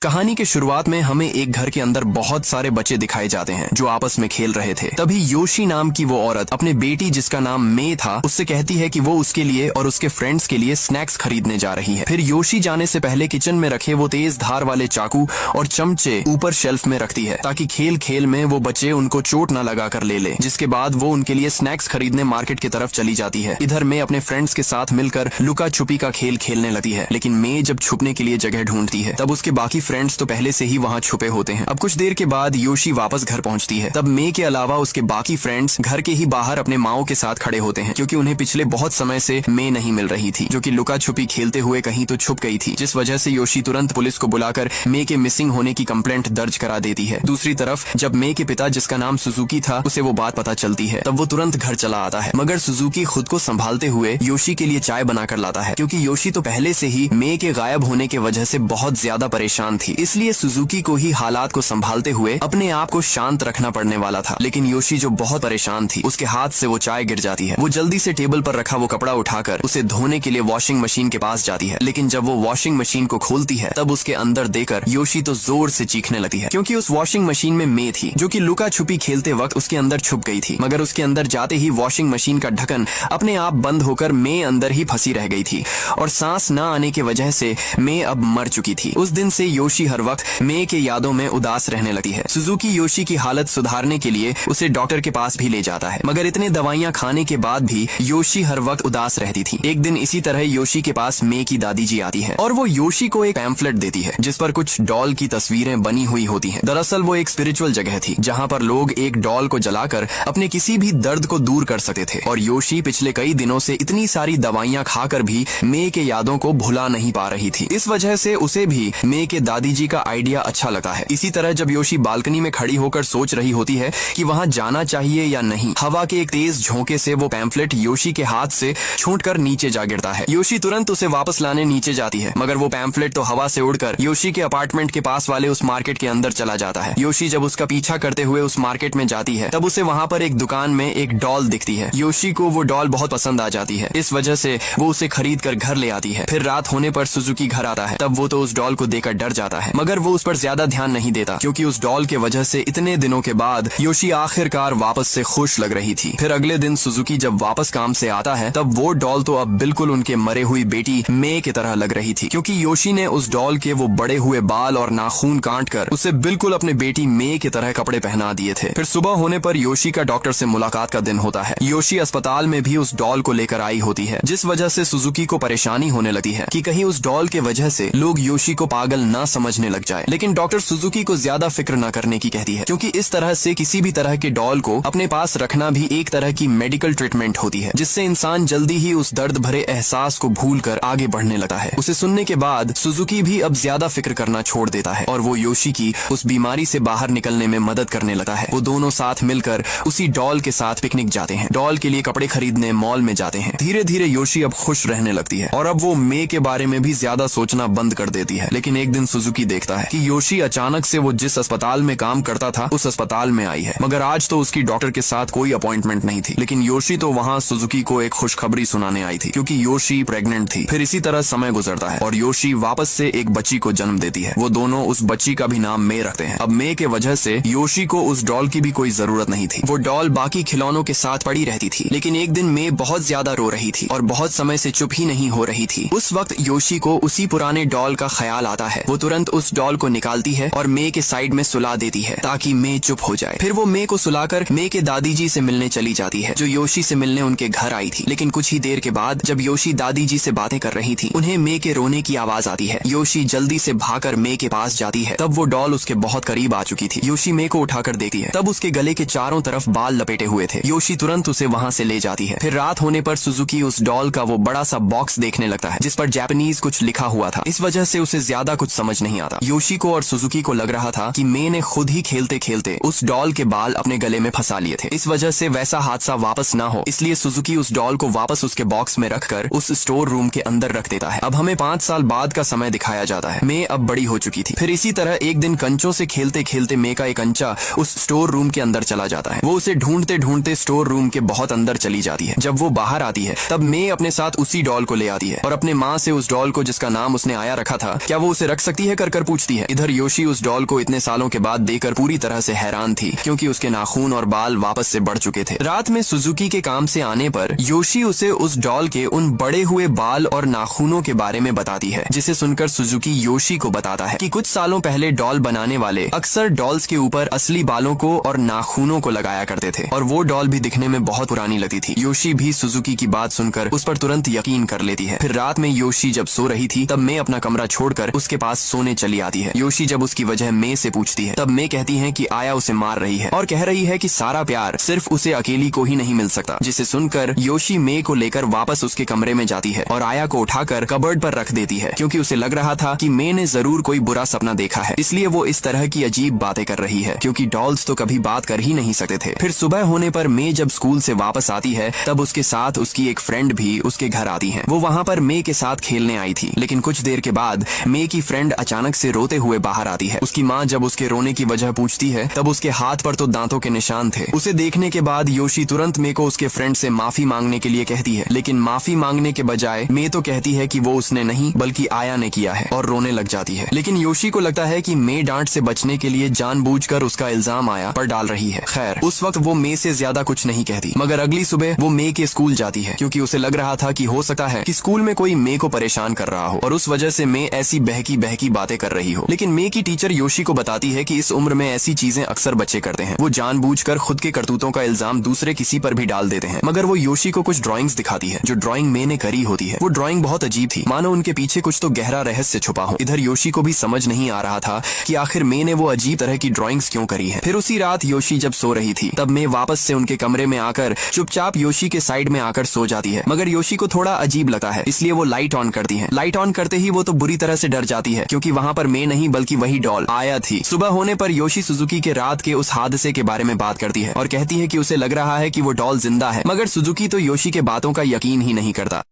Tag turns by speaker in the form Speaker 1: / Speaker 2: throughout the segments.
Speaker 1: कहानी के शुरुआत में हमें एक घर के अंदर बहुत सारे बच्चे दिखाए जाते हैं जो आपस में खेल रहे थे। तभी योशी नाम की वो औरत अपने बेटी जिसका नाम मे था उससे कहती है कि वो उसके लिए और उसके फ्रेंड्स के लिए स्नैक्स खरीदने जा रही है। फिर योशी जाने से पहले किचन में रखे वो तेज धार वाले चाकू और चमचे ऊपर शेल्फ में रखती है ताकि खेल खेल में वो बच्चे उनको चोट न लगा कर ले। जिसके बाद वो उनके लिए स्नैक्स खरीदने मार्केट की तरफ चली जाती है। इधर मे अपने फ्रेंड्स के साथ मिलकर लुका छुपी का खेल खेलने लगती है, लेकिन मे जब छुपने के लिए जगह ढूंढती है तब उसके बाकी फ्रेंड्स तो पहले से ही वहाँ छुपे होते हैं। अब कुछ देर के बाद योशी वापस घर पहुँचती है। तब मे के अलावा उसके बाकी फ्रेंड्स घर के ही बाहर अपने माओ के साथ खड़े होते हैं क्योंकि उन्हें पिछले बहुत समय से मे नहीं मिल रही थी, जो कि लुका छुपी खेलते हुए कहीं तो छुप गई थी, जिस वजह से योशी तुरंत पुलिस को बुलाकर मे के मिसिंग होने की कंप्लेंट दर्ज करा देती है। दूसरी तरफ जब मे के पिता जिसका नाम सुजुकी था उसे वो बात पता चलती है तब वो तुरंत घर चला आता है, मगर सुजुकी खुद को संभालते हुए योशी के लिए चाय बनाकर लाता है क्योंकि योशी तो पहले से ही मे के गायब होने की वजह से बहुत ज्यादा परेशान थी। इसलिए सुजुकी को ही हालात को संभालते हुए अपने आप को शांत रखना पड़ने वाला था, लेकिन योशी जो बहुत परेशान थी उसके हाथ से वो चाय गिर जाती है। वो जल्दी से टेबल पर रखा वो कपड़ा उठाकर उसे धोने के लिए वॉशिंग मशीन के पास जाती है, लेकिन जब वो वॉशिंग मशीन को खोलती है तब उसके अंदर देकर योशी तो जोर से चीखने लगती है क्योंकि उस वॉशिंग मशीन में मे थी जो कि लुका छुपी खेलते वक्त उसके अंदर छुप गई थी, मगर उसके अंदर जाते ही वॉशिंग मशीन का ढक्कन अपने आप बंद होकर मे अंदर ही फंसी रह गई थी और सांस न आने की वजह से मे अब मर चुकी थी। उस दिन से योशी हर वक्त मे के यादों में उदास रहने लगती है। सुजुकी योशी की हालत सुधारने के लिए उसे डॉक्टर के पास भी ले जाता है, मगर इतने दवाइयां खाने के बाद भी योशी हर वक्त उदास रहती थी। एक दिन इसी तरह योशी के पास मे की दादी जी आती है और वो योशी को एक पैम्फलेट देती है जिस पर कुछ डॉल की तस्वीरें बनी हुई होती हैं। दरअसल वो एक स्पिरिचुअल जगह थी जहाँ पर लोग एक डॉल को जलाकर अपने किसी भी दर्द को दूर कर सकते थे, और योशी पिछले कई दिनों से इतनी सारी दवाइयां खाकर भी मे के यादों को भुला नहीं पा रही थी। इस वजह से उसे भी मे के दादी जी का आइडिया अच्छा लगा है। इसी तरह जब योशी बालकनी में खड़ी होकर सोच रही होती है कि वहाँ जाना चाहिए या नहीं, हवा के एक तेज झोंके से वो पैम्फलेट योशी के हाथ से छूटकर नीचे जा गिरता है। योशी तुरंत उसे वापस लाने नीचे जाती है, मगर वो पैम्फलेट तो हवा से उड़कर योशी के अपार्टमेंट के पास वाले उस मार्केट के अंदर चला जाता है। योशी जब उसका पीछा करते हुए उस मार्केट में जाती है तब उसे वहाँ पर एक दुकान में एक डॉल दिखती है। योशी को वो डॉल बहुत पसंद आ जाती है, इस वजह से वो उसे खरीद कर घर ले आती है। फिर रात होने पर सुजुकी घर आता है, तब वो तो उस डॉल को देखकर डर जाता है, मगर वो उस पर ज्यादा ध्यान नहीं देता क्योंकि उस डॉल के वजह से इतने दिनों के बाद योशी आखिरकार वापस से खुश लग रही थी। फिर अगले दिन सुजुकी जब वापस काम से आता है तब वो डॉल तो अब बिल्कुल उनके मरे हुई बेटी मे की तरह लग रही थी क्योंकि योशी ने उस डॉल के वो बड़े हुए बाल और नाखून काट कर उसे बिल्कुल अपने बेटी मे की तरह कपड़े पहना दिए थे। फिर सुबह होने पर योशी का डॉक्टर से मुलाकात का दिन होता है। योशी अस्पताल में भी उस डॉल को लेकर आई होती है, जिस वजह से सुजुकी को परेशानी होने लगती है कि कहीं उस डॉल के वजह से लोग योशी को पागल न समझने लग जाए, लेकिन डॉक्टर सुजुकी को ज्यादा फिक्र न करने की कहती है क्योंकि इस तरह से किसी भी तरह के डॉल को अपने पास रखना भी एक तरह की मेडिकल ट्रीटमेंट होती है जिससे इंसान जल्दी ही उस दर्द भरे एहसास को भूलकर आगे बढ़ने लगता है। उसे सुनने के बाद सुजुकी भी अब ज्यादा फिक्र करना छोड़ देता है और वो योशी की उस बीमारी से बाहर निकलने में मदद करने लगता है। वो दोनों साथ मिलकर उसी डॉल के साथ पिकनिक जाते हैं, डॉल के लिए कपड़े खरीदने मॉल में जाते हैं। धीरे धीरे योशी अब खुश रहने लगती है और अब वो मे के बारे में भी ज्यादा सोचना बंद कर देती है। लेकिन एक दिन सुजुकी देखता है कि योशी अचानक से वो जिस अस्पताल में काम करता था उस अस्पताल में आई है, मगर आज तो उसकी डॉक्टर के साथ कोई अपॉइंटमेंट नहीं थी। लेकिन योशी तो वहाँ सुजुकी को एक खुशखबरी सुनाने आई थी क्योंकि योशी प्रेग्नेंट थी। फिर इसी तरह समय गुजरता है और योशी वापस से एक बच्ची को जन्म देती है। वो दोनों उस बच्ची का भी नाम मे रखते हैं। अब मे के वजह से योशी को उस डॉल की भी कोई जरूरत नहीं थी। वो डॉल बाकी खिलौनों के साथ पड़ी रहती थी, लेकिन एक दिन मे बहुत ज्यादा रो रही थी और बहुत समय से चुप ही नहीं हो रही थी। उस वक्त योशी को उसी पुराने डॉल का ख्याल आता है। वो तुरंत उस डॉल को निकालती है और मे के साइड में सुला देती है ताकि मे चुप हो जाए। फिर वो मे को सुलाकर मे के दादी जी से मिलने चली जाती है जो योशी से मिलने उनके घर आई थी। लेकिन कुछ ही देर के बाद जब योशी दादी जी से बातें कर रही थी उन्हें मे के रोने की आवाज आती है। योशी जल्दी से भागकर मे के पास जाती है, तब वो डॉल उसके बहुत करीब आ चुकी थी। योशी मे को उठाकर देखती है, तब उसके गले के चारों तरफ बाल लपेटे हुए थे। योशी तुरंत उसे वहाँ से ले जाती है। फिर रात होने पर सुजुकी उस डॉल का वो बड़ा सा बॉक्स देखने लगता है जिस पर जापानीज कुछ लिखा हुआ था। इस वजह से उसे ज्यादा कुछ समझ नहीं आता। योशी को और सुजुकी को लग रहा था कि मे ने खुद ही खेलते खेलते उस डॉल के बाल अपने गले में फंसा लिए थे। इस वजह से वैसा हादसा वापस ना हो, इसलिए सुजुकी उस डॉल को वापस उसके बॉक्स में रखकर उस स्टोर रूम के अंदर रख देता है। अब हमें 5 साल बाद का समय दिखाया जाता है। मे अब बड़ी हो चुकी थी। फिर इसी तरह एक दिन कंचों से खेलते खेलते मे का एक कंचा उस स्टोर रूम के अंदर चला जाता है। वो उसे ढूंढते ढूंढते स्टोर रूम के बहुत अंदर चली जाती है। जब वो बाहर आती है तब मे अपने साथ उसी डॉल को ले आती है और अपने माँ से उस डॉल को जिसका नाम उसने आया रखा था, क्या वो उसे रख सकती है है कर पूछती है। इधर योशी उस डॉल को इतने सालों के बाद देकर पूरी तरह से हैरान थी, क्योंकि उसके नाखून और बाल वापस से बढ़ चुके थे। रात में सुजुकी के काम से आने पर योशी उसे उस डॉल के उन बड़े हुए बाल और नाखूनों के बारे में बताती है, जिसे सुनकर सुजुकी योशी को बताता है कि कुछ सालों पहले डॉल बनाने वाले अक्सर डॉल्स के ऊपर असली बालों को और नाखूनों को लगाया करते थे, और वो डॉल भी दिखने में बहुत पुरानी लगती थी। योशी भी सुजुकी की बात सुनकर उस पर तुरंत यकीन कर लेती है। फिर रात में योशी जब सो रही थी तब मैं अपना कमरा छोड़कर उसके पास सोने चली आती है। योशी जब उसकी वजह मैं से पूछती है तब मैं कहती है कि आया उसे मार रही है और कह रही है कि सारा प्यार सिर्फ उसे अकेली को ही नहीं मिल सकता, जिसे सुनकर योशी मे को लेकर वापस उसके कमरे में जाती है और आया को उठाकर कबर्ड पर रख देती है, क्योंकि उसे लग रहा था कि मे ने जरूर कोई बुरा सपना देखा है, इसलिए वो इस तरह की अजीब बातें कर रही है, क्योंकि डॉल्स तो कभी बात कर ही नहीं सकते थे। फिर सुबह होने पर मे जब स्कूल से वापस आती है तब उसके साथ उसकी एक फ्रेंड भी उसके घर आती है। वो वहाँ पर मे के साथ खेलने आई थी, लेकिन कुछ देर के बाद मे की फ्रेंड अचानक से रोते हुए बाहर आती है। उसकी माँ जब उसके रोने की वजह पूछती है तब उसके हाथ पर तो दांतों के निशान थे। उसे देखने के बाद योशी तुरंत मे को उसके फ्रेंड से माफी मांगने के लिए कहती है, लेकिन माफी मांगने के बजाय मे तो कहती है कि वो उसने नहीं बल्कि आया ने किया है और रोने लग जाती है। लेकिन योशी को लगता है कि मे डांट से बचने के लिए जानबूझकर उसका इल्जाम आया पर डाल रही है। खैर, उस वक्त वो मे से ज्यादा कुछ नहीं कहती, मगर अगली सुबह वो मे के स्कूल जाती है, क्योंकि उसे लग रहा था कि हो सकता है कि स्कूल में कोई मे को परेशान कर रहा हो और उस वजह से मे ऐसी बहकी बहकी बातें कर रही हो। लेकिन मे की टीचर योशी को बताती है कि इस उम्र में ऐसी चीजें अक्सर बच्चे करते हैं। वो जानबूझकर खुद के करतूतों का इल्जाम दूसरे किसी पर भी डाल देते हैं। मगर वो योशी को कुछ ड्राइंग्स दिखाती है जो ड्राइंग मे ने करी होती है। वो ड्राइंग बहुत अजीब थी, मानो उनके पीछे कुछ तो गहरा रहस्य छुपा हो। इधर योशी को भी समझ नहीं आ रहा था कि आखिर मे ने वो अजीब तरह की ड्राइंग्स क्यों करी है। फिर उसी रात योशी जब सो रही थी तब मे वापस से उनके कमरे में आकर चुपचाप योशी के साइड में आकर सो जाती है। मगर योशी को थोड़ा अजीब लगता है, इसलिए वो लाइट ऑन करती है। लाइट ऑन करते ही वो तो बुरी तरह से डर जाती है, क्योंकि वहाँ पर मे नहीं बल्कि वही डॉल आया थी। सुबह होने पर योशी सुजुकी के रात के उस हादसे के बारे में बात करती है और कहती है कि उसे लग रहा है कि वो डॉल जिंदा है। मगर सुजुकी तो योशी के बातों का यकीन ही नहीं करता,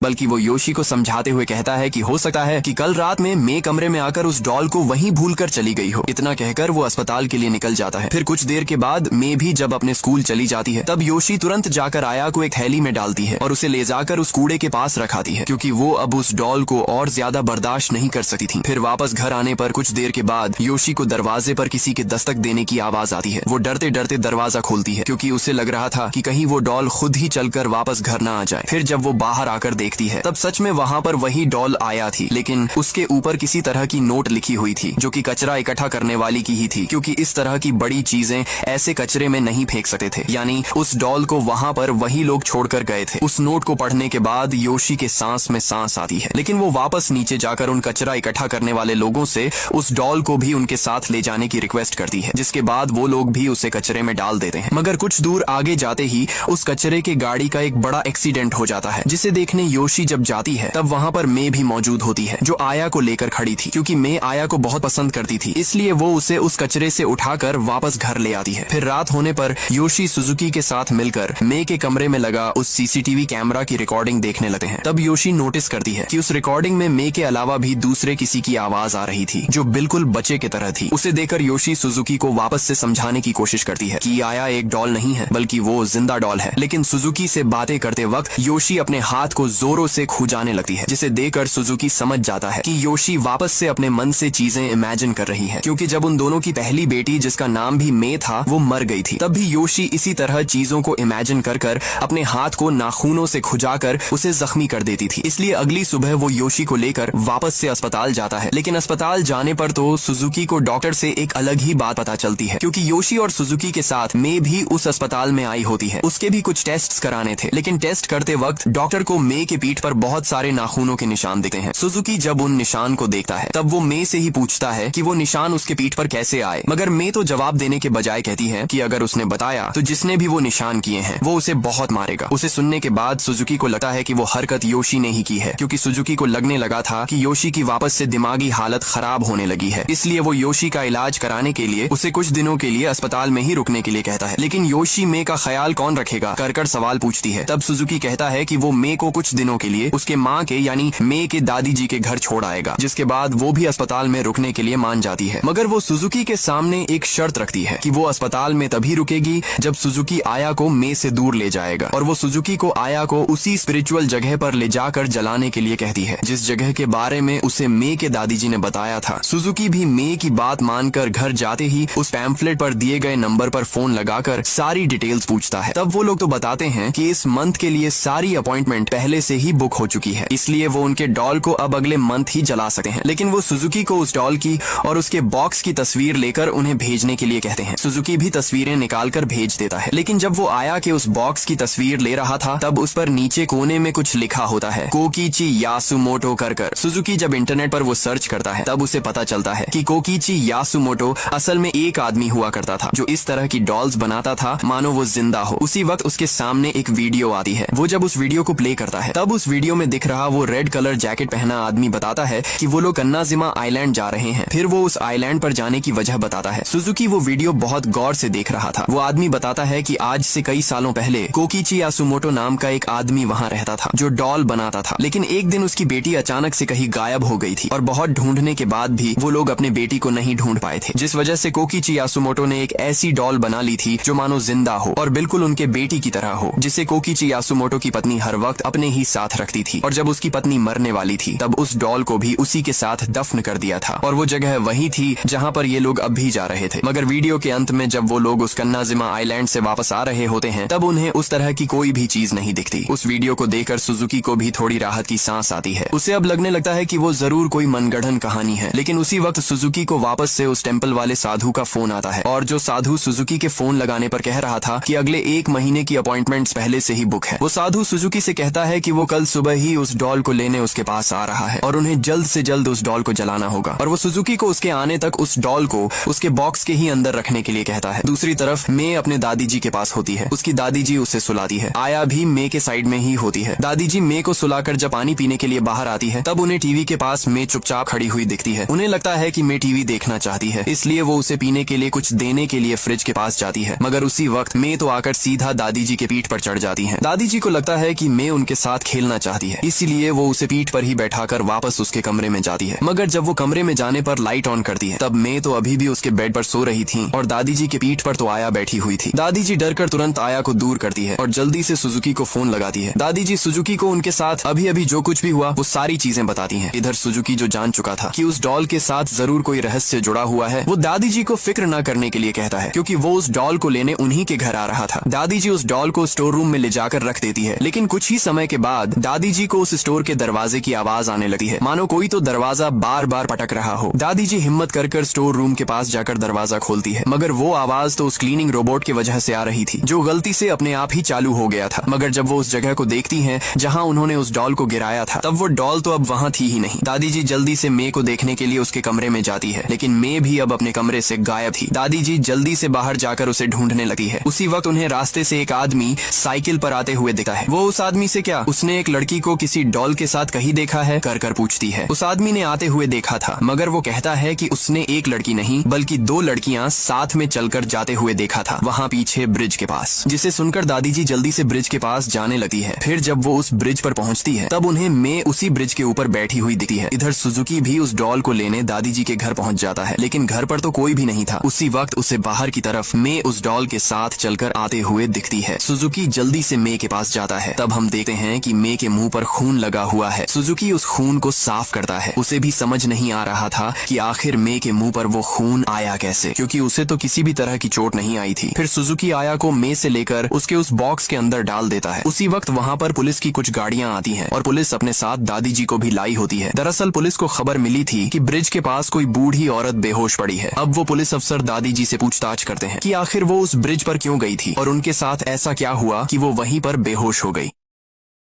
Speaker 1: बल्कि वो योशी को समझाते हुए कहता है कि हो सकता है कि कल रात में मे कमरे में आकर उस डॉल को वहीं भूलकर चली गई हो। इतना कहकर वो अस्पताल के लिए निकल जाता है। फिर कुछ देर के बाद मे भी जब अपने स्कूल चली जाती है तब योशी तुरंत जाकर आया को एक थैली में डालती है और उसे ले जाकर उस कूड़े के पास रखाती है, क्योंकि वो अब उस डॉल को और ज्यादा बर्दाश्त नहीं कर सकती थी। फिर वापस घर आने पर कुछ देर के बाद योशी को दरवाजे पर किसी के दस्तक देने की आवाज आती है। वो डरते डरते दरवाजा खोलती है, क्योंकि उसे लग रहा था कि कहीं वो डॉल खुद ही चलकर वापस घर न आ जाए। फिर जब वो बाहर आकर देखती है तब सच में वहाँ पर वही डॉल आया थी, लेकिन उसके ऊपर किसी तरह की नोट लिखी हुई थी जो कि कचरा इकट्ठा करने वाली की ही थी, क्योंकि इस तरह की बड़ी चीजें ऐसे कचरे में नहीं फेंक सकते थे। यानी उस डॉल को वहाँ पर वही लोग छोड़कर गए थे। उस नोट को पढ़ने के बाद योशी के सांस में सांस आती है, लेकिन वो वापस नीचे जाकर उन कचरा इकट्ठा करने वाले लोगों से उस डॉल को भी उनके साथ ले जाने की रिक्वेस्ट करती है, जिसके बाद वो लोग भी उसे कचरे में डाल देते हैं। मगर कुछ दूर आगे जाते ही उस कचरे के गाड़ी का एक बड़ा एक्सीडेंट हो जाता है, जिसे देखने योशी जब जाती है तब वहाँ पर मे भी मौजूद होती है, जो आया को लेकर खड़ी थी। क्योंकि मे आया को बहुत पसंद करती थी, इसलिए वो उसे उस कचरे से उठाकर वापस घर ले आती है। फिर रात होने पर योशी सुजुकी के साथ मिलकर मे के कमरे में लगा उस सीसीटीवी कैमरा की रिकॉर्डिंग देखने लगते हैं। तब योशी नोटिस करती है कि उस रिकॉर्डिंग में मे के अलावा भी दूसरे किसी की आवाज आ रही थी, जो बिल्कुल बच्चे की तरह थी। उसे देखकर योशी सुजुकी को वापस से समझाने की कोशिश करती है कि आया एक डॉल नहीं है बल्कि वो जिंदा डॉल है। लेकिन सुजुकी से बातें करते वक्त योशी अपने हाथ को जोरों से खुजाने लगती है, जिसे देखकर सुजुकी समझ जाता है कि योशी वापस से अपने मन से चीजें इमेजिन कर रही है, क्योंकि जब उन दोनों की पहली बेटी जिसका नाम भी मे था वो मर गई थी, तब भी योशी इसी तरह चीजों को इमेजिन कर कर अपने हाथ को नाखूनों से खुजाकर उसे जख्मी कर देती थी। इसलिए अगली सुबह वो योशी को लेकर वापस से अस्पताल जाता है। लेकिन अस्पताल जाने पर तो सुजुकी को डॉक्टर से एक अलग ही बात पता चलती है, क्योंकि योशी और सुजुकी के साथ मे भी उस अस्पताल में आई होती है। उसके भी कुछ टेस्ट कराने थे, लेकिन टेस्ट करते वक्त डॉक्टर को मे के पीठ पर बहुत सारे नाखूनों के निशान दिखते हैं। सुजुकी जब उन निशान को देखता है तब वो मे से ही पूछता है कि वो निशान उसके पीठ पर कैसे आए, मगर मे तो जवाब देने के बजाय कहती है कि अगर उसने बताया तो जिसने भी वो निशान किए हैं वो उसे बहुत मारेगा। उसे सुनने के बाद सुजुकी को लगता है कि वो हरकत योशी ने ही की है, क्योंकि सुजुकी को लगने लगा था कि योशी की वापस से दिमागी हालत खराब होने लगी है। इसलिए वो योशी का इलाज कराने के लिए उसे कुछ दिनों के लिए अस्पताल में ही रुकने के लिए कहता है। लेकिन योशी मे का ख्याल कौन रखेगा कर सवाल पूछती है। तब सुजुकी कहता है कि वो मे को कुछ दिनों दिनों के लिए उसके माँ के यानी मे के दादी जी के घर छोड़ आएगा, जिसके बाद वो भी अस्पताल में रुकने के लिए मान जाती है। मगर वो सुजुकी के सामने एक शर्त रखती है कि वो अस्पताल में तभी रुकेगी जब सुजुकी आया को मे से दूर ले जाएगा, और वो सुजुकी को आया को उसी स्पिरिचुअल जगह पर ले जाकर जलाने के लिए कहती है जिस जगह के बारे में उसे मे के दादी जी ने बताया था। सुजुकी भी मे की बात मानकर घर जाते ही उस पैम्फलेट पर दिए गए नंबर पर फोन लगाकर सारी डिटेल्स पूछता है। तब वो लोग तो बताते हैं कि इस मंथ के लिए सारी अपॉइंटमेंट पहले से ही बुक हो चुकी है, इसलिए वो उनके डॉल को अब अगले मंथ ही जला सकते हैं। लेकिन वो सुजुकी को उस डॉल की और उसके बॉक्स की तस्वीर लेकर उन्हें भेजने के लिए कहते हैं। सुजुकी भी तस्वीरें निकालकर भेज देता है, लेकिन जब वो आया के उस बॉक्स की तस्वीर ले रहा था तब उस पर नीचे कोने में कुछ लिखा होता है, कोकीची यासुमोटो कर। सुजुकी जब इंटरनेट पर वो सर्च करता है तब उसे पता चलता है कि कोकीची यासुमोटो असल में एक आदमी हुआ करता था जो इस तरह की डॉल्स बनाता था मानो वो जिंदा हो। उसी वक्त उसके सामने एक वीडियो आती है। वो जब उस वीडियो को प्ले करता है तब उस वीडियो में दिख रहा वो रेड कलर जैकेट पहना आदमी बताता है कि वो लोग कन्नाजिमा आइलैंड जा रहे हैं। फिर वो उस आइलैंड पर जाने की वजह बताता है। सुजुकी वो वीडियो बहुत गौर से देख रहा था। वो आदमी बताता है कि आज से कई सालों पहले कोकीची यासुमोटो नाम का एक आदमी वहाँ रहता था जो डॉल बनाता था, लेकिन एक दिन उसकी बेटी अचानक से कहीं गायब हो गई थी और बहुत ढूंढने के बाद भी वो लोग अपने बेटी को नहीं ढूंढ पाए थे, जिस वजह से कोकीची यासुमोटो ने एक ऐसी डॉल बना ली थी जो मानो जिंदा हो और बिल्कुल उनके बेटी की तरह हो, जिसे कोकीची यासुमोटो की पत्नी हर वक्त अपने ही साथ रखती थी। और जब उसकी पत्नी मरने वाली थी तब उस डॉल को भी उसी के साथ दफन कर दिया था, और वो जगह वही थी जहाँ पर ये लोग अब भी जा रहे थे। मगर वीडियो के अंत में जब वो लोग उस कन्नाजिमा आइलैंड से वापस आ रहे होते हैं तब उन्हें उस तरह की कोई भी चीज नहीं दिखती। उस वीडियो को देखकर सुजुकी को भी थोड़ी राहत की सांस आती है। उसे अब लगने लगता है कि वो जरूर कोई मनगढ़ंत कहानी है। लेकिन उसी वक्त सुजुकी को वापस से उस टेम्पल वाले साधु का फोन आता है, और जो साधु सुजुकी के फोन लगाने पर कह रहा था कि अगले 1 महीने की अपॉइंटमेंट्स पहले से ही बुक है। वो साधु सुजुकी से कहता है कि वो कल सुबह ही उस डॉल को लेने उसके पास आ रहा है और उन्हें जल्द से जल्द उस डॉल को जलाना होगा, और वो सुजुकी को उसके आने तक उस डॉल को उसके बॉक्स के ही अंदर रखने के लिए कहता है। दूसरी तरफ मे अपने दादी जी के पास होती है। उसकी दादी जी उसे सुलाती है। आया भी मे के साइड में ही होती है। दादी जी मे को सुलाकर जब पानी पीने के लिए बाहर आती है तब उन्हें टीवी के पास मे चुपचाप खड़ी हुई दिखती है। उन्हें लगता है कि मे टीवी देखना चाहती है, इसलिए वो उसे पीने के लिए कुछ देने के लिए फ्रिज के पास जाती है। मगर उसी वक्त मे तो आकर सीधा दादी जी के पीठ पर चढ़ जाती है। दादी जी को लगता है कि मे उनके साथ खेलना चाहती है, इसीलिए वो उसे पीठ पर ही बैठाकर वापस उसके कमरे में जाती है। मगर जब वो कमरे में जाने पर लाइट ऑन करती है तब मे तो अभी भी उसके बेड पर सो रही थी और दादी जी के पीठ पर तो आया बैठी हुई थी। दादी जी डरकर तुरंत आया को दूर करती है और जल्दी से सुजुकी को फोन लगाती है। दादी जी सुजुकी को उनके साथ अभी अभी जो कुछ भी हुआ वो सारी चीजें बताती हैं। इधर सुजुकी जो जान चुका था कि उस डॉल के साथ जरूर कोई रहस्य जुड़ा हुआ है, वो दादी जी को फिक्र न करने के लिए कहता है, क्योंकि वो उस डॉल को लेने उन्हीं के घर आ रहा था। दादी जी उस डॉल को स्टोर रूम में ले जाकर रख देती है, लेकिन कुछ ही समय के बाद दादी जी को उस स्टोर के दरवाजे की आवाज आने लगती है, मानो कोई तो दरवाजा बार बार पटक रहा हो। दादी जी हिम्मत कर स्टोर रूम के पास जाकर दरवाजा खोलती है, मगर वो आवाज तो उस क्लीनिंग रोबोट की वजह से आ रही थी जो गलती से अपने आप ही चालू हो गया था। मगर जब वो उस जगह को देखती हैं जहां उन्होंने उस डॉल को गिराया था तब वो डॉल तो अब वहां थी ही नहीं। दादी जी जल्दी से मे को देखने के लिए उसके कमरे में जाती है, लेकिन मे भी अब अपने कमरे से गायब थी। दादी जी जल्दी से बाहर जाकर उसे ढूंढने लगी है। उसी वक्त उन्हें रास्ते से एक आदमी साइकिल पर आते हुए दिखता है। वो उस आदमी से क्या उसने एक लड़की को किसी डॉल के साथ कहीं देखा है कर पूछती है। उस आदमी ने आते हुए देखा था, मगर वो कहता है कि उसने एक लड़की नहीं बल्कि 2 लड़कियां साथ में चलकर जाते हुए देखा था वहां पीछे ब्रिज के पास। जिसे सुनकर दादी जी जल्दी से ब्रिज के पास जाने लगती है। फिर जब वो उस ब्रिज पर पहुंचती है तब उन्हें मे उसी ब्रिज के ऊपर बैठी हुई दिखती है। इधर सुजुकी भी उस डॉल को लेने दादी जी के घर पहुंच जाता है, लेकिन घर पर तो कोई भी नहीं था। उसी वक्त उसे बाहर की तरफ मे उस डॉल के साथ चलकर आते हुए दिखती है। सुजुकी जल्दी से मे के पास जाता है। तब हम देखते हैं कि मे के मुंह पर खून लगा हुआ है। सुजुकी उस खून को साफ करता है। उसे भी समझ नहीं आ रहा था कि आखिर मे के मुंह पर वो खून आया कैसे, क्योंकि उसे तो किसी भी तरह की चोट नहीं आई थी। फिर सुजुकी आया को मे से लेकर उसके उस बॉक्स के अंदर डाल देता है। उसी वक्त वहाँ पर पुलिस की कुछ गाड़ियां आती हैं और पुलिस अपने साथ दादी जी को भी लाई होती है। दरअसल पुलिस को खबर मिली थी कि ब्रिज के पास कोई बूढ़ी औरत बेहोश पड़ी है। अब वो पुलिस अफसर दादी जी से पूछताछ करते हैं कि आखिर वो उस ब्रिज पर क्यों गई थी और उनके साथ ऐसा क्या हुआ कि वो वहीं पर बेहोश हो गई।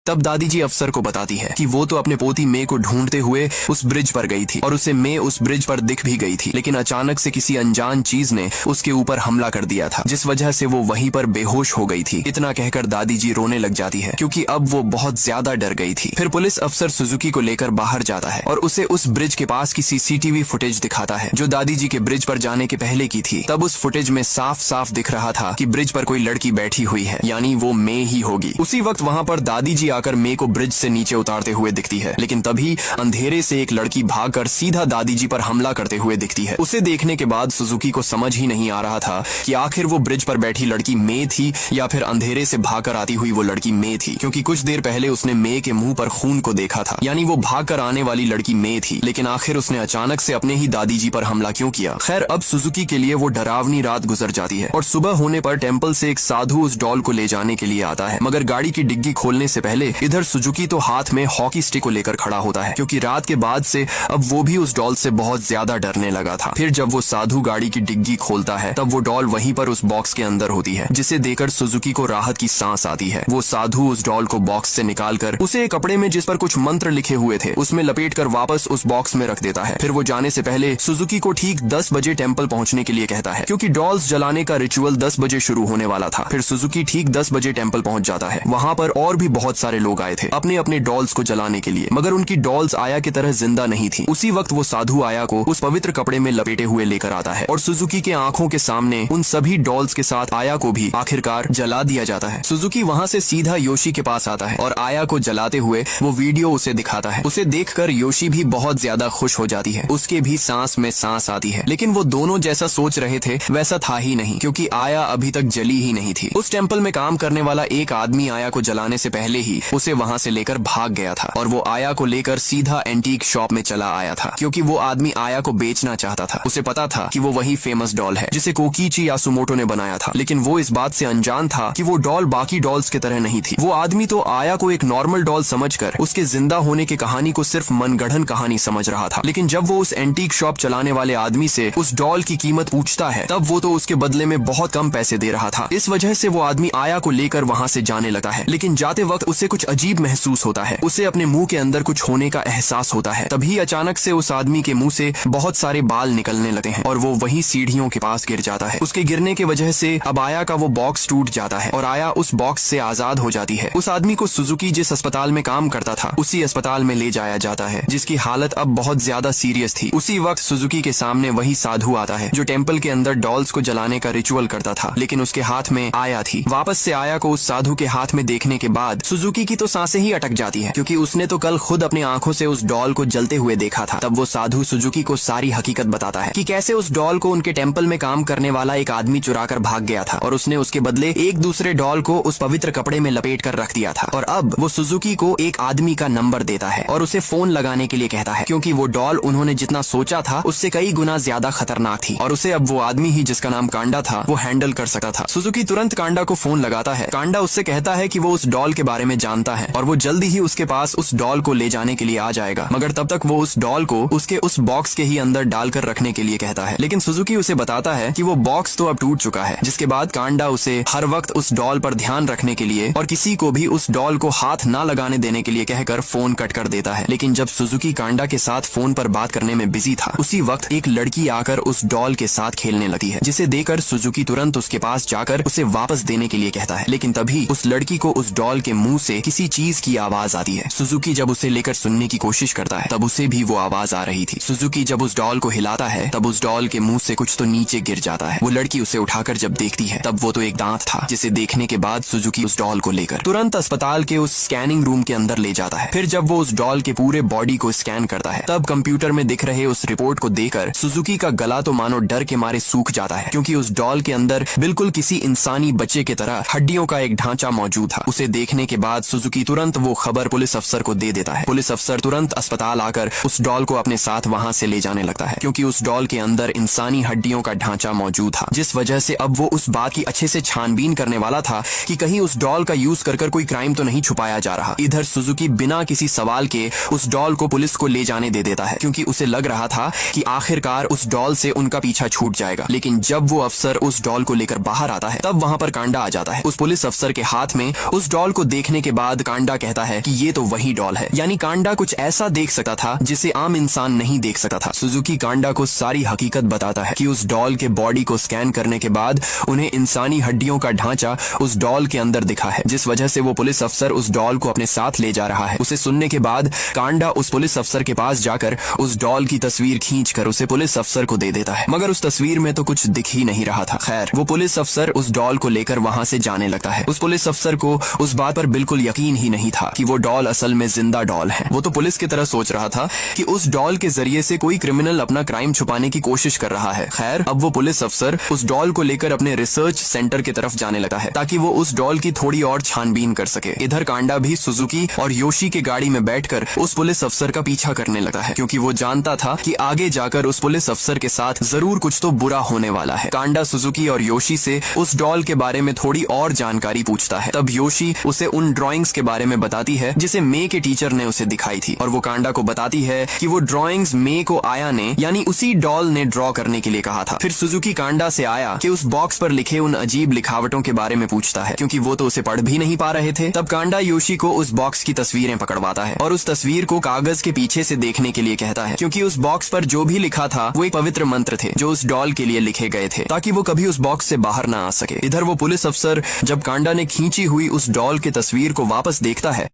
Speaker 1: तब दादी जी अफसर को बताती है कि वो तो अपने पोती मे को ढूंढते हुए उस ब्रिज पर गई थी और उसे मे उस ब्रिज पर दिख भी गई थी, लेकिन अचानक से किसी अनजान चीज ने उसके ऊपर हमला कर दिया था, जिस वजह से वो वहीं पर बेहोश हो गई थी। इतना कहकर दादी जी रोने लग जाती है, क्योंकि अब वो बहुत ज्यादा डर गई थी। फिर पुलिस अफसर सुजुकी को लेकर बाहर जाता है और उसे उस ब्रिज के पास की सीसीटीवी फुटेज दिखाता है जो दादी जी के ब्रिज पर जाने के पहले की थी। तब उस फुटेज में साफ साफ दिख रहा था कि ब्रिज पर कोई लड़की बैठी हुई है, यानी वो मे ही होगी। उसी वक्त वहाँ पर दादी जी आकर मे को ब्रिज से नीचे उतारते हुए दिखती है। लेकिन तभी अंधेरे से एक लड़की भागकर सीधा दादी जी पर हमला करते हुए दिखती है। उसे देखने के बाद सुजुकी को समझ ही नहीं आ रहा था कि आखिर वो ब्रिज पर बैठी लड़की मे थी या फिर अंधेरे से भागकर आती हुई वो लड़की मे थी, क्योंकि कुछ देर पहले उसने मे के मुंह पर खून को देखा था, यानी वो भागकर आने वाली लड़की मे थी। लेकिन आखिर उसने अचानक से अपने ही दादी जी पर हमला क्यों किया? खैर, अब सुजुकी के लिए वो डरावनी रात गुजर जाती है और सुबह होने पर टेम्पल से एक साधु उस डॉल को ले जाने के लिए आता है। मगर गाड़ी की डिग्गी खोलने से पहले इधर सुजुकी तो हाथ में हॉकी स्टिक को लेकर खड़ा होता है, क्योंकि रात के बाद से अब वो भी उस डॉल से बहुत ज्यादा डरने लगा था। फिर जब वो साधु गाड़ी की डिग्गी खोलता है तब वो डॉल वहीं पर उस बॉक्स के अंदर होती है, जिसे देखकर सुजुकी को राहत की सांस आती है। वो साधु उस डॉल को बॉक्स से निकालकर उसे एक कपड़े में जिस पर कुछ मंत्र लिखे हुए थे उसमें लपेटकर वापस उस बॉक्स में रख देता है। फिर वो जाने से पहले सुजुकी को ठीक 10 बजे टेम्पल पहुंचने के लिए कहता है, क्योंकि डॉल्स जलाने का रिचुअल 10 बजे शुरू होने वाला था। फिर सुजुकी ठीक 10 बजे टेम्पल पहुंच जाता है। वहाँ पर और भी बहुत सारे लोग आए थे अपने अपने डॉल्स को जलाने के लिए, मगर उनकी डॉल्स आया की तरह जिंदा नहीं थी। उसी वक्त वो साधु आया को उस पवित्र कपड़े में लपेटे हुए लेकर आता है और सुजुकी के आंखों के सामने उन सभी डॉल्स के साथ आया को भी आखिरकार जला दिया जाता है। सुजुकी वहाँ से सीधा योशी के पास आता है और आया को जलाते हुए वो वीडियो उसे दिखाता है। उसे देखकर योशी भी बहुत ज्यादा खुश हो जाती है, उसके भी सांस में सांस आती है। लेकिन वो दोनों जैसा सोच रहे थे वैसा था ही नहीं, क्योंकि आया अभी तक जली ही नहीं थी। उस टेम्पल में काम करने वाला एक आदमी आया को जलाने से पहले ही उसे वहाँ से लेकर भाग गया था और वो आया को लेकर सीधा एंटीक शॉप में चला आया था, क्योंकि वो आदमी आया को बेचना चाहता था। उसे पता था कि वो वही फेमस डॉल है जिसे कोकीची यासुमोटो ने बनाया था, लेकिन वो इस बात से अनजान था कि वो डॉल बाकी डॉल्स की तरह नहीं थी। वो आदमी तो आया को एक नॉर्मल डॉल समझकर उसके जिंदा होने की कहानी को सिर्फ मनगढ़ंत कहानी समझ रहा था। लेकिन जब वो उस एंटीक शॉप चलाने वाले आदमी से उस डॉल की कीमत पूछता है तब वो तो उसके बदले में बहुत कम पैसे दे रहा था। इस वजह से वो आदमी आया को लेकर वहाँ से जाने लगा है। लेकिन जाते वक्त उसे कुछ अजीब महसूस होता है, उसे अपने मुंह के अंदर कुछ होने का एहसास होता है। तभी अचानक से उस आदमी के मुंह से बहुत सारे बाल निकलने लगते हैं और वो वही सीढ़ियों के पास गिर जाता है। उसके गिरने की वजह से अब आया का वो बॉक्स टूट जाता है और आया उस बॉक्स से आजाद हो जाती है। उस आदमी को सुजुकी जिस अस्पताल में काम करता था उसी अस्पताल में ले जाया जाता है, जिसकी हालत अब बहुत ज्यादा सीरियस थी। उसी वक्त सुजुकी के सामने वही साधु आता है जो टेम्पल के अंदर डॉल्स को जलाने का रिचुअल करता था, लेकिन उसके हाथ में आया थी। वापस से आया को उस साधु के हाथ में देखने के बाद सुजुकी की तो सांसें ही अटक जाती है, क्योंकि उसने तो कल खुद अपनी आंखों से उस डॉल को जलते हुए देखा था। तब वो साधु सुजुकी को सारी हकीकत बताता है कि कैसे उस डॉल को उनके टेम्पल में काम करने वाला एक आदमी चुरा कर भाग गया था और उसने उसके बदले एक दूसरे डॉल को उस पवित्र कपड़े में लपेट कर रख दिया था। और अब वो सुजुकी को एक आदमी का नंबर देता है और उसे फोन लगाने के लिए कहता है, क्योंकि वो डॉल उन्होंने जितना सोचा था उससे कई गुना ज्यादा खतरनाक थी और उसे अब वो आदमी ही जिसका नाम कांडा था वो हैंडल कर सकता था। सुजुकी तुरंत कांडा को फोन लगाता है। कांडा उससे कहता है कि वो उस डॉल के बारे में जानता है और वो जल्दी ही उसके पास उस डॉल को ले जाने के लिए आ जाएगा, मगर तब तक वो उस डॉल को उसके उस बॉक्स के ही अंदर डालकर रखने के लिए कहता है। लेकिन सुजुकी उसे बताता है कि वो बॉक्स तो अब टूट चुका है, जिसके बाद कांडा उसे हर वक्त उस डॉल पर ध्यान रखने के लिए और किसी को भी उस डॉल को हाथ ना लगाने देने के लिए कहकर फोन कट कर देता है। लेकिन जब सुजुकी कांडा के साथ फोन पर बात करने में बिजी था उसी वक्त एक लड़की आकर उस डॉल के साथ खेलने लगी है, जिसे देखकर सुजुकी तुरंत उसके पास जाकर उसे वापस देने के लिए कहता है। लेकिन तभी उस लड़की को उस डॉल के मुंह से किसी चीज की आवाज आती है। सुजुकी जब उसे लेकर सुनने की कोशिश करता है तब उसे भी वो आवाज आ रही थी। सुजुकी जब उस डॉल को हिलाता है तब उस डॉल के मुंह से कुछ तो नीचे गिर जाता है। वो लड़की उसे उठाकर जब देखती है तब वो तो एक दांत था, जिसे देखने के बाद सुजुकी उस डॉल को लेकर तुरंत अस्पताल के उस स्कैनिंग रूम के अंदर ले जाता है। फिर जब वो उस डॉल के पूरे बॉडी को स्कैन करता है तब कंप्यूटर में दिख रहे उस रिपोर्ट को देखकर सुजुकी का गला तो मानो डर के मारे सूख जाता है, क्योंकि उस डॉल के अंदर बिल्कुल किसी इंसानी बच्चे की तरह हड्डियों का एक ढांचा मौजूद था। उसे देखने के बाद सुजुकी तुरंत वो खबर पुलिस अफसर को दे देता है। पुलिस अफसर तुरंत अस्पताल आकर उस डॉल को अपने साथ वहाँ से ले जाने लगता है, क्योंकि उस डॉल के अंदर इंसानी हड्डियों का ढांचा मौजूद था, जिस वजह से अब वो उस बात की अच्छे से छानबीन करने वाला था कि कहीं उस डॉल का यूज कर कोई क्राइम तो नहीं छुपाया जा रहा। इधर सुजुकी बिना किसी सवाल के उस डॉल को पुलिस को ले जाने दे देता है, क्योंकि उसे लग रहा था कि आखिरकार उस डॉल से उनका पीछा छूट जाएगा। लेकिन जब वो अफसर उस डॉल को लेकर बाहर आता है तब वहाँ पर कांडा आ जाता है। उस पुलिस अफसर के हाथ में उस डॉल को देखने के बाद कांडा कहता है कि ये तो वही डॉल है, यानी कांडा कुछ ऐसा देख सकता था जिसे आम इंसान नहीं देख सकता था। सुजुकी कांडा को सारी हकीकत बताता है कि उस डॉल के बॉडी को स्कैन करने के बाद उन्हें इंसानी हड्डियों का ढांचा उस डॉल के अंदर दिखा है, जिस वजह से वो पुलिस अफसर उस डॉल को अपने साथ ले जा रहा है। उसे सुनने के बाद कांडा उस पुलिस अफसर के पास जाकर उस डॉल की तस्वीर खींचकर उसे पुलिस अफसर को दे देता है, मगर उस तस्वीर में तो कुछ दिख ही नहीं रहा था। खैर, वो पुलिस अफसर उस डॉल को लेकर वहाँ से जाने लगता है। उस पुलिस अफसर को उस बात पर बिल्कुल यकीन ही नहीं था कि वो डॉल असल में जिंदा डॉल है। वो तो पुलिस की तरह सोच रहा था कि उस डॉल के जरिए से कोई क्रिमिनल अपना क्राइम छुपाने की कोशिश कर रहा है। खैर, अब वो पुलिस अफसर उस डॉल को लेकर अपने रिसर्च सेंटर की तरफ जाने लगा है ताकि वो उस डॉल की थोड़ी और छानबीन कर सके। इधर कांडा भी सुजुकी और योशी के गाड़ी में बैठकर उस पुलिस अफसर का पीछा करने लगा है, क्योंकि वो जानता था कि आगे जाकर उस पुलिस अफसर के साथ जरूर कुछ तो बुरा होने वाला है। कांडा सुजुकी और योशी से उस डॉल के बारे में थोड़ी और जानकारी पूछता है। तब योशी उसे उन ड्राइंग्स के बारे में बताती है जिसे मे के टीचर ने उसे दिखाई थी, और वो कांडा को बताती है कि वो ड्राइंग्स मे को आया ने यानी उसी डॉल ने ड्रॉ करने के लिए कहा था। फिर सुजुकी कांडा से आया कि उस बॉक्स पर लिखे उन अजीब लिखावटों के बारे में पूछता है, क्योंकि वो तो उसे पढ़ भी नहीं पा रहे थे। तब कांडा योशी को उस बॉक्स की तस्वीरें पकड़वाता है और उस तस्वीर को कागज के पीछे से देखने के लिए कहता है, क्योंकि उस बॉक्स पर जो भी लिखा था वो एक पवित्र मंत्र थे जो उस डॉल के लिए लिखे गए थे ताकि वो कभी उस बॉक्स से बाहर ना आ सके। इधर वो पुलिस अफसर जब कांडा ने खींची हुई उस डॉल की तस्वीर को वापस देखता है,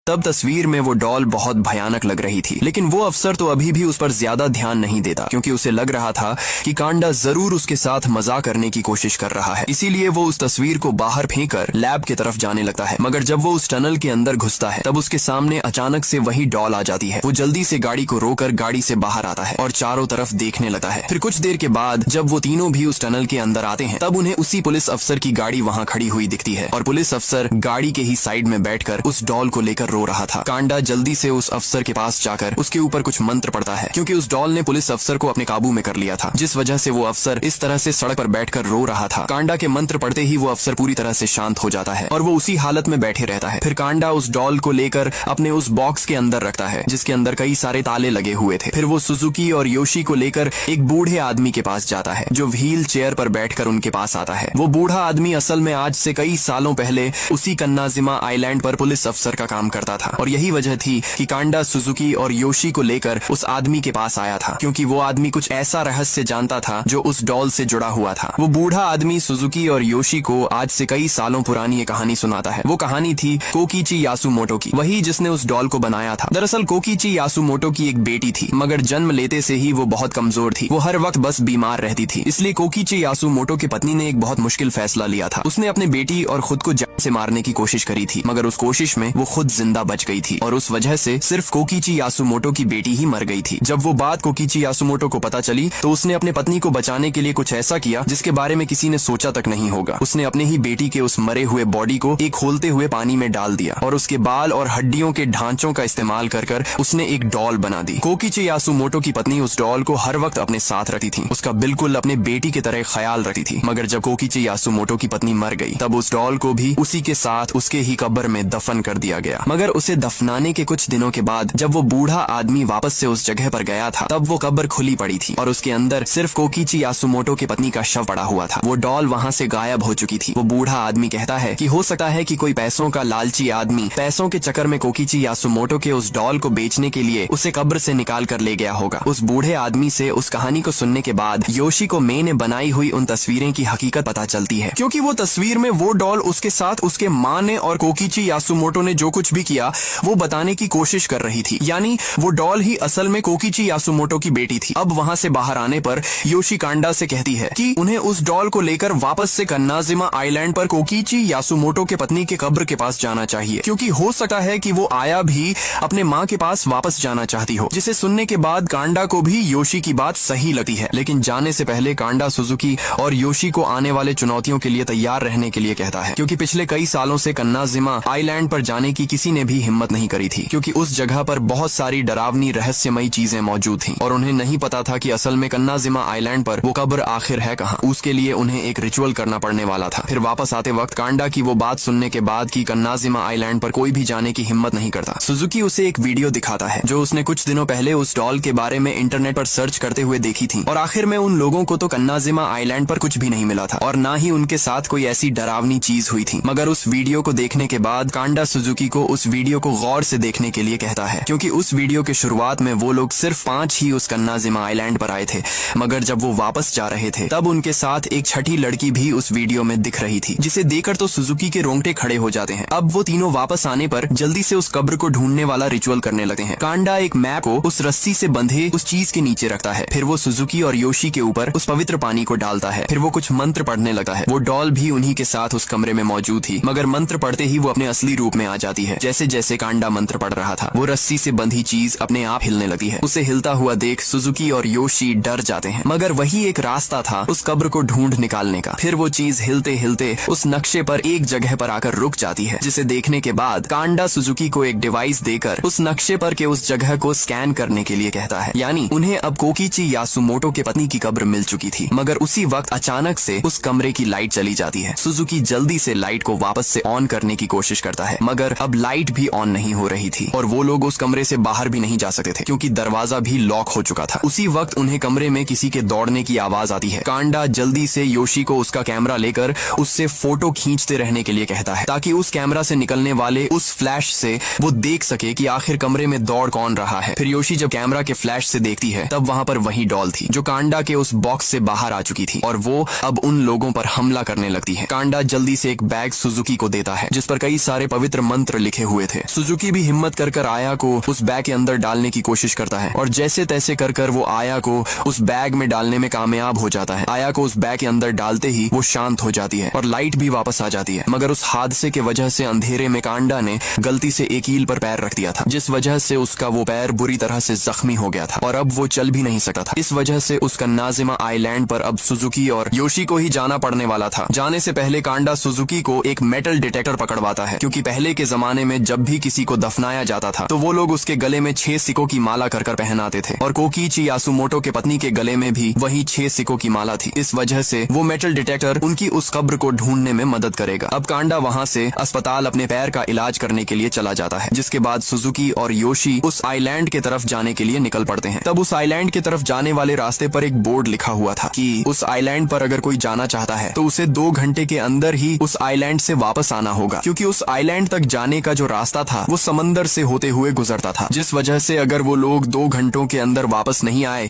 Speaker 1: तब तस्वीर में वो डॉल बहुत भयानक लग रही थी, लेकिन वो अफसर तो अभी भी उस पर ज्यादा ध्यान नहीं देता, क्योंकि उसे लग रहा था कि कांडा जरूर उसके साथ मजाक करने की कोशिश कर रहा है। इसीलिए वो उस तस्वीर को बाहर फेंककर लैब की तरफ जाने लगता है। मगर जब वो उस टनल के अंदर घुसता है तब उसके सामने अचानक से वही डॉल आ जाती है। वो जल्दी से गाड़ी को रोककर गाड़ी से बाहर आता है और चारों तरफ देखने लगता है। फिर कुछ देर के बाद जब वो तीनों भी उस टनल के अंदर आते हैं, तब उन्हें उसी पुलिस अफसर की गाड़ी वहाँ खड़ी हुई दिखती है, और पुलिस अफसर गाड़ी के ही साइड में बैठकर उस डॉल को लेकर रो रहा था। कांडा जल्दी से उस अफसर के पास जाकर उसके ऊपर कुछ मंत्र पढ़ता है, क्योंकि उस डॉल ने पुलिस अफसर को अपने काबू में कर लिया था, जिस वजह से वो अफसर इस तरह से सड़क पर बैठकर रो रहा था। कांडा के मंत्र पढ़ते ही वो अफसर पूरी तरह से शांत हो जाता है और वो उसी हालत में बैठे रहता है। फिर कांडा उस डॉल को लेकर अपने उस बॉक्स के अंदर रखता है जिसके अंदर कई सारे ताले लगे हुए थे। फिर वो सुजुकी और योशी को लेकर एक बूढ़े आदमी के पास जाता है जो व्हील चेयर पर बैठकर उनके पास आता है। वो बूढ़ा आदमी असल में आज से कई सालों पहले उसी कन्नाजिमा आइलैंड पर पुलिस अफसर का काम करता था, और यही वजह थी कि कांडा सुजुकी और योशी को लेकर उस आदमी के पास आया था, क्योंकि वो आदमी कुछ ऐसा रहस्य जानता था जो उस डॉल से जुड़ा हुआ था। वो बूढ़ा आदमी सुजुकी और योशी को आज से कई सालों पुरानी एक कहानी सुनाता है। वो कहानी थी कोकीची यासुमोटो की, वही जिसने उस डॉल को बनाया था। दरअसल कोकीची यासुमोटो की एक बेटी थी, मगर जन्म लेते से ही वो बहुत कमजोर थी। वो हर वक्त बस बीमार रहती थी, इसलिए कोकीची यासुमोटो की पत्नी ने एक बहुत मुश्किल फैसला लिया था। उसने अपनी बेटी और खुद को जान से मारने की कोशिश करी थी, मगर उस कोशिश में वो खुद जिंदा बच गई थी, और उस वजह से सिर्फ कोकीची यासुमोटो की बेटी ही मर गई थी। जब वो बात कोकीची यासुमोटो को पता चली तो उसने अपने पत्नी को बचाने के लिए कुछ ऐसा किया जिसके बारे में किसी ने सोचा तक नहीं होगा। उसने अपने ही बेटी के उस मरे हुए बॉडी को एक खोलते हुए पानी में डाल दिया और उसके बाल और हड्डियों के ढांचों का इस्तेमाल कर उसने एक डॉल बना दी। कोकीची यासुमोटो की पत्नी उस डॉल को हर वक्त अपने साथ रखती थी, उसका बिल्कुल अपने बेटी की तरह ख्याल रखती थी। मगर जब कोकीची यासुमोटो की पत्नी मर गई तब उस डॉल को भी उसी के साथ उसके ही कब्र में दफन कर दिया गया। मगर उसे दफनाने के कुछ दिनों के बाद जब वो बूढ़ा आदमी वापस से उस जगह पर गया था, तब वो कब्र खुली पड़ी थी और उसके अंदर सिर्फ कोकीची यासुमोटो की पत्नी का शव पड़ा हुआ था। वो डॉल वहाँ से गायब हो चुकी थी। वो बूढ़ा आदमी कहता है कि हो सकता है कि कोई पैसों का लालची आदमी पैसों के चक्कर में कोकीची यासुमोटो के उस डॉल को बेचने के लिए उसे कब्र से निकाल कर ले गया होगा। उस बूढ़े आदमी से उस कहानी को सुनने के बाद योशी को मे ने बनाई हुई उन तस्वीरें की हकीकत पता चलती है, क्योंकि वो तस्वीर में वो डॉल उसके साथ उसके माँ ने और कोकीची यासुमोटो ने जो कुछ भी किया वो बताने की कोशिश कर रही थी, यानी वो डॉल ही असल में कोकीची यासुमोटो की बेटी थी। अब वहाँ से बाहर आने पर योशी कांडा से कहती है कि उन्हें उस डॉल को लेकर वापस से कन्नाजिमा आइलैंड पर कोकीची यासुमोटो के पत्नी के कब्र के पास जाना चाहिए, क्योंकि हो सकता है कि वो आया भी अपने माँ के पास वापस जाना चाहती हो। जिसे सुनने के बाद कांडा को भी योशी की बात सही लगती है, लेकिन जाने से पहले कांडा सुजुकी और योशी को आने वाले चुनौतियों के लिए तैयार रहने के लिए कहता है, क्योंकि पिछले कई सालों से कन्नाजिमा आइलैंड पर जाने की किसी ने भी हिम्मत नहीं करी थी, क्योंकि उस जगह पर बहुत सारी डरावनी रहस्यमयी चीजें मौजूद थीं और उन्हें नहीं पता था कि असल में कन्नाजिमा आइलैंड पर वो कब्र आखिर है कहाँ। उसके लिए उन्हें एक रिचुअल करना पड़ने वाला था। फिर वापस आते वक्त कांडा की वो बात सुनने के बाद कि कन्नाजिमा आइलैंड पर कोई भी जाने की हिम्मत नहीं करता, सुजुकी उसे एक वीडियो दिखाता है जो उसने कुछ दिनों पहले उस डॉल के बारे में इंटरनेट पर सर्च करते हुए देखी थी, और आखिर में उन लोगों को तो कन्नाजिमा आइलैंड पर कुछ भी नहीं मिला था और ना ही उनके साथ कोई ऐसी डरावनी चीज हुई थी। मगर उस वीडियो को देखने के बाद कांडा सुजुकी को उस वीडियो को गौर से देखने के लिए कहता है, क्योंकि उस वीडियो के शुरुआत में वो लोग सिर्फ 5 ही उस कन्नाजिमा आइलैंड पर आए थे, मगर जब वो वापस जा रहे थे तब उनके साथ एक छठी लड़की भी उस वीडियो में दिख रही थी, जिसे देखकर तो सुजुकी के रोंगटे खड़े हो जाते हैं। अब वो तीनों वापस आने पर जल्दी से उस कब्र को ढूंढने वाला रिचुअल करने लगते हैं। कांडा एक मैप को उस रस्सी से बंधे उस चीज के नीचे रखता है, फिर वो सुजुकी और योशी के ऊपर उस पवित्र पानी को डालता है, फिर वो कुछ मंत्र पढ़ने लगता है। वो डॉल भी उन्हीं के साथ उस कमरे में मौजूद थी, मगर मंत्र पढ़ते ही वो अपने असली रूप में आ जाती है। जैसे जैसे कांडा मंत्र पढ़ रहा था, वो रस्सी से बंधी चीज अपने आप हिलने लगती है। उसे हिलता हुआ देख सुजुकी और योशी डर जाते हैं, मगर वही एक रास्ता था उस कब्र को ढूंढ निकालने का। फिर वो चीज हिलते हिलते उस नक्शे पर एक जगह पर आकर रुक जाती है, जिसे देखने के बाद कांडा सुजुकी को एक डिवाइस देकर उस नक्शे पर के उस जगह को स्कैन करने के लिए कहता है। यानी उन्हें अब कोकीची यासुमोटो के पत्नी की कब्र मिल चुकी थी, मगर उसी वक्त अचानक से उस कमरे की लाइट चली जाती है। सुजुकी जल्दी से लाइट को वापस से ऑन करने की कोशिश करता है, मगर अब लाइट भी ऑन नहीं हो रही थी और वो लोग उस कमरे से बाहर भी नहीं जा सकते थे, क्योंकि दरवाजा भी लॉक हो चुका था। उसी वक्त उन्हें कमरे में किसी के दौड़ने की आवाज आती है। कांडा जल्दी से योशी को उसका कैमरा लेकर उससे फोटो खींचते रहने के लिए कहता है, ताकि उस कैमरा से निकलने वाले उस फ्लैश से वो देख सके कि आखिर कमरे में दौड़ कौन रहा है। फिर योशी जब कैमरा के फ्लैश से देखती है, तब वहाँ पर वही डॉल थी जो कांडा के उस बॉक्स से बाहर आ चुकी थी, और वो अब उन लोगों पर हमला करने लगती है। कांडा जल्दी से एक बैग सुजुकी को देता है, जिस पर कई सारे पवित्र मंत्र लिखे हुए थे। सुजुकी भी हिम्मत कर आया को उस बैग के अंदर डालने की कोशिश करता है, और जैसे तैसे कर वो आया को उस बैग में डालने में कामयाब हो जाता है। आया को उस बैग के अंदर डालते ही वो शांत हो जाती है और लाइट भी वापस आ जाती है, मगर उस हादसे के वजह से अंधेरे में कांडा ने गलती से एक ईल पर पैर रख दिया था, जिस वजह से उसका वो पैर बुरी तरह से जख्मी हो गया था और अब वो चल भी नहीं सकता था। इस वजह से उस कन्नाजिमा आइलैंड पर अब सुजुकी और योशी को ही जाना पड़ने वाला था। जाने से पहले कांडा सुजुकी को एक मेटल डिटेक्टर पकड़वाता है, क्योंकि पहले के जमाने में जब भी किसी को दफनाया जाता था तो वो लोग उसके गले में 6 सिक्कों की माला कर पहनाते थे, और कोकीची यासुमोटो के पत्नी के गले में भी वही 6 सिक्कों की माला थी। इस वजह से वो मेटल डिटेक्टर उनकी उस कब्र को ढूंढने में मदद करेगा। अब कांडा वहाँ से अस्पताल अपने पैर का इलाज करने के लिए चला जाता है, जिसके बाद सुजुकी और योशी उस आइलैंड के तरफ जाने के लिए निकल पड़ते हैं। तब उस आइलैंड की तरफ जाने वाले रास्ते पर एक बोर्ड लिखा हुआ था कि उस आइलैंड पर अगर कोई जाना चाहता है तो उसे 2 घंटे के अंदर ही उस आइलैंड से वापस आना होगा, क्योंकि उस आइलैंड तक जाने का जो रास्ता था वो समंदर से होते हुए गुजरता था, जिस वजह से अगर वो लोग 2 घंटों के अंदर वापस नहीं आए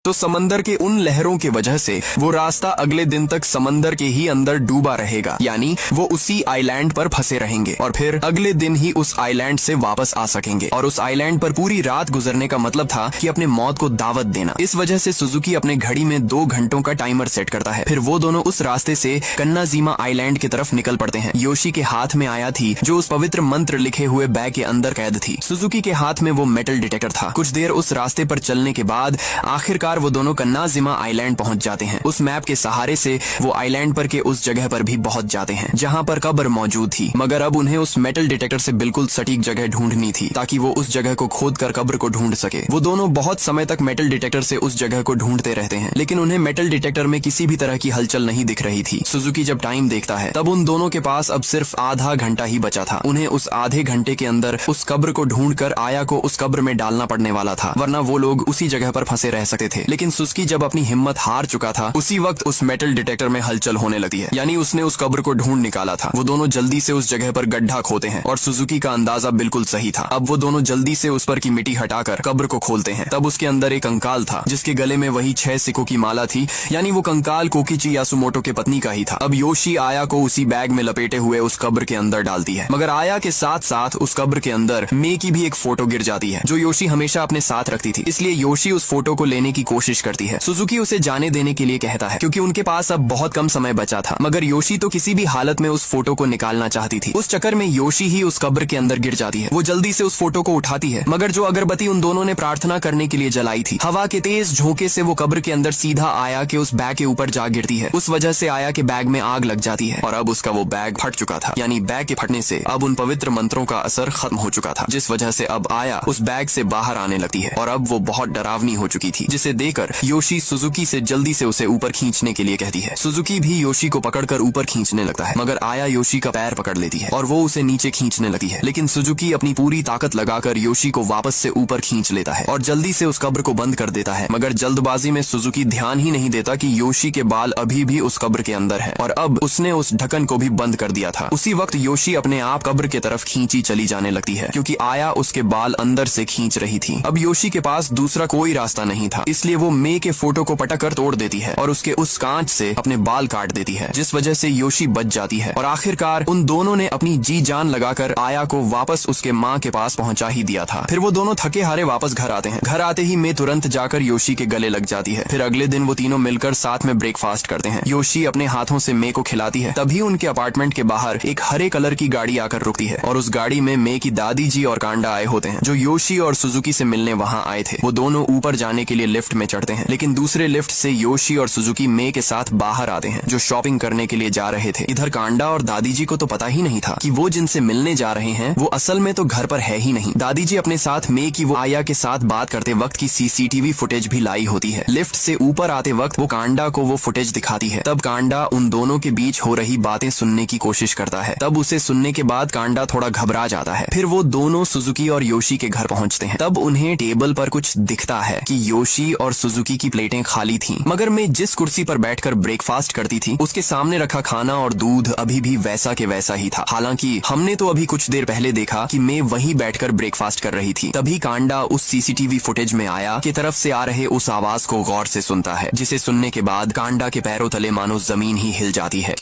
Speaker 1: तो समंदर के उन लहरों के वजह से वो रास्ता अगले दिन तक समंदर के ही अंदर डूबा रहेगा, यानी वो उसी आइलैंड पर फंसे रहेंगे और फिर अगले दिन ही उस आइलैंड से वापस आ सकेंगे। और उस आइलैंड पर पूरी रात गुजरने का मतलब था कि अपने मौत को दावत देना। इस वजह से सुजुकी अपने घड़ी में 2 घंटों का टाइमर सेट करता है। फिर वो दोनों उस रास्ते से कन्नाजिमा आइलैंड की तरफ निकल पड़ते हैं। योशी के हाथ में आया थी जो उस पवित्र मंत्र लिखे हुए बैग के अंदर कैद थी। सुजुकी के हाथ में वो मेटल डिटेक्टर था। कुछ देर उस रास्ते पर चलने के बाद आखिरकार वो दोनों कन्नाजिमा आइलैंड पहुंच जाते हैं। उस मैप के सहारे से वो आइलैंड पर के उस जगह पर भी पहुंच जाते हैं जहां पर कब्र मौजूद थी, मगर अब उन्हें उस मेटल डिटेक्टर से बिल्कुल सटीक जगह ढूंढनी थी ताकि वो उस जगह को खोद कर कब्र को ढूंढ सके। वो दोनों बहुत समय तक मेटल डिटेक्टर से उस जगह को ढूंढते रहते हैं, लेकिन उन्हें मेटल डिटेक्टर में किसी भी तरह की हलचल नहीं दिख रही थी। सुजुकी जब टाइम देखता है तब उन दोनों के पास अब सिर्फ आधा घंटा ही बचा था। उन्हें उस आधे घंटे के अंदर उस कब्र को ढूंढकर आया को उस कब्र में डालना पड़ने वाला था, वरना वो लोग उसी जगह पर फंसे रह सकते थे। लेकिन सुजुकी जब अपनी हिम्मत हार चुका था, उसी वक्त उस मेटल डिटेक्टर में हलचल होने लगती है, यानी उसने उस कब्र को ढूंढ निकाला था। वो दोनों जल्दी से उस जगह पर गड्ढा खोदते हैं और सुजुकी का अंदाजा बिल्कुल सही था। अब वो दोनों जल्दी से उस पर की मिट्टी हटाकर कब्र को खोलते हैं। तब उसके अंदर एक कंकाल था जिसके गले में वही 6 सिक्कों की माला थी, यानी वो कंकाल कोकीची यासुमोटो के पत्नी का ही था। अब योशी आया को उसी बैग में लपेटे हुए उस कब्र के अंदर डालती है, मगर आया के साथ साथ उस कब्र के अंदर मे की भी एक फोटो गिर जाती है जो योशी हमेशा अपने साथ रखती थी। इसलिए योशी उस फोटो को लेने की कोशिश करती है। सुजुकी उसे जाने देने के लिए कहता है क्योंकि उनके पास अब बहुत कम समय बचा था, मगर योशी तो किसी भी हालत में उस फोटो को निकालना चाहती थी। उस चक्कर में योशी ही उस कब्र के अंदर गिर जाती है। वो जल्दी से उस फोटो को उठाती है, मगर जो अगरबत्ती उन दोनों ने प्रार्थना करने के लिए जलाई थी, हवा के तेज झोंके से वो कब्र के अंदर सीधा आया के उस बैग के ऊपर जा गिरती है। उस वजह से आया के बैग में आग लग जाती है और अब उसका वो बैग फट चुका था, यानी बैग के फटने से अब उन पवित्र मंत्रों का असर खत्म हो चुका था, जिस वजह से अब आया उस बैग से बाहर आने लगती है और अब वो बहुत डरावनी हो चुकी थी, जिसे देकर योशी सुजुकी से जल्दी से उसे ऊपर खींचने के लिए कहती है। सुजुकी भी योशी को पकड़कर ऊपर खींचने लगता है, मगर आया योशी का पैर पकड़ लेती है और वो उसे नीचे खींचने लगती है। लेकिन सुजुकी अपनी पूरी ताकत लगाकर योशी को वापस से ऊपर खींच लेता है और जल्दी से उस कब्र को बंद कर देता है। मगर जल्दबाजी में सुजुकी ध्यान ही नहीं देता कि योशी के बाल अभी भी उस कब्र के अंदर है और अब उसने उस ढक्कन को भी बंद कर दिया था। उसी वक्त योशी अपने आप कब्र की तरफ खींची चली जाने लगती है, क्योंकि आया उसके बाल अंदर से खींच रही थी। अब योशी के पास दूसरा कोई रास्ता नहीं था, इसलिए वो मे के फोटो को पटक कर तोड़ देती है और उसके उस कांच से अपने बाल काट देती है, जिस वजह से योशी बच जाती है। और आखिरकार उन दोनों ने अपनी जी जान लगाकर आया को वापस उसके माँ के पास पहुंचा ही दिया था। फिर वो दोनों थके हारे वापस घर आते हैं। घर आते ही मे तुरंत जाकर योशी के गले लग जाती है। फिर अगले दिन वो तीनों मिलकर साथ में ब्रेकफास्ट करते हैं। योशी अपने हाथों से मे को खिलाती है। तभी उनके अपार्टमेंट के बाहर एक हरे कलर की गाड़ी आकर रुकती है और उस गाड़ी में मे की दादी जी और कांडा आए होते हैं, जो योशी और सुजुकी से मिलने वहाँ आए थे। वो दोनों ऊपर जाने के लिए लिफ्ट में चढ़ते हैं, लेकिन दूसरे लिफ्ट से योशी और सुजुकी मे के साथ बाहर आते हैं, जो शॉपिंग करने के लिए जा रहे थे। इधर कांडा और दादी जी को तो पता ही नहीं था कि वो जिनसे मिलने जा रहे हैं वो असल में तो घर पर है ही नहीं। दादी जी अपने साथ मे की वो आया के साथ बात करते वक्त की सीसीटीवी फुटेज भी लाई होती है। लिफ्ट से ऊपर आते वक्त वो कांडा को वो फुटेज दिखाती है। तब कांडा उन दोनों के बीच हो रही बातें सुनने की कोशिश करता है। तब उसे सुनने के बाद कांडा थोड़ा घबरा जाता है। फिर वो दोनों सुजुकी और योशी के घर पहुंचते हैं। तब उन्हें टेबल पर कुछ दिखता है कि योशी और सुजुकी की प्लेटें खाली थीं, मगर मैं जिस कुर्सी पर बैठकर ब्रेकफास्ट करती थी उसके सामने रखा खाना और दूध अभी भी वैसा के वैसा ही था। हालांकि हमने तो अभी कुछ देर पहले देखा कि मैं वहीं बैठकर ब्रेकफास्ट कर रही थी। तभी कांडा उस सीसीटीवी फुटेज में आया की तरफ से आ रहे उस आवाज को गौर से सुनता है, जिसे सुनने के बाद कांडा के पैरों तले मानो जमीन ही हिल जाती है,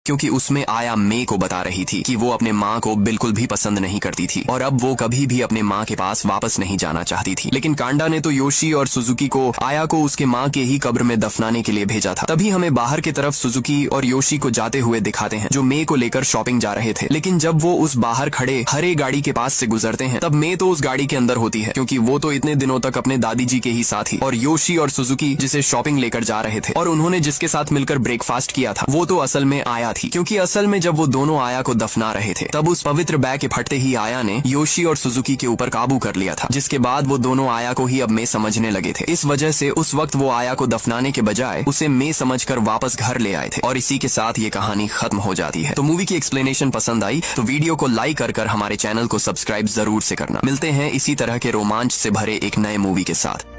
Speaker 1: क्योंकि उसमें आया मे को बता रही थी कि वो अपने माँ को बिल्कुल भी पसंद नहीं करती थी और अब वो कभी भी अपने माँ के पास वापस नहीं जाना चाहती थी। लेकिन कांडा ने तो योशी और सुजुकी को आया को उसके माँ के ही कब्र में दफनाने के लिए भेजा था। तभी हमें बाहर की तरफ सुजुकी और योशी को जाते हुए दिखाते हैं, जो मे को लेकर शॉपिंग जा रहे थे। लेकिन जब वो उस बाहर खड़े हरे गाड़ी के पास से गुजरते हैं तब मे तो उस गाड़ी के अंदर होती है, क्योंकि वो तो इतने दिनों तक अपने दादी जी के ही साथ ही। और योशी और सुजुकी जिसे शॉपिंग लेकर जा रहे थे और उन्होंने जिसके साथ मिलकर ब्रेकफास्ट किया था, वो तो असल में आया थी, क्योंकि असल में जब वो दोनों आया को दफना रहे थे तब उस पवित्र बैग के फटते ही आया ने योशी और सुजुकी के ऊपर काबू कर लिया था, जिसके बाद वो दोनों आया को ही अब मे समझने लगे थे। इस वजह से उस वक्त वो आया को दफनाने के बजाय उसे मे समझकर वापस घर ले आए थे और इसी के साथ ये कहानी खत्म हो जाती है। तो मूवी की एक्सप्लेनेशन पसंद आई तो वीडियो को लाइक कर हमारे चैनल को सब्सक्राइब जरूर से करना। मिलते हैं इसी तरह के रोमांच से भरे एक नए मूवी के साथ।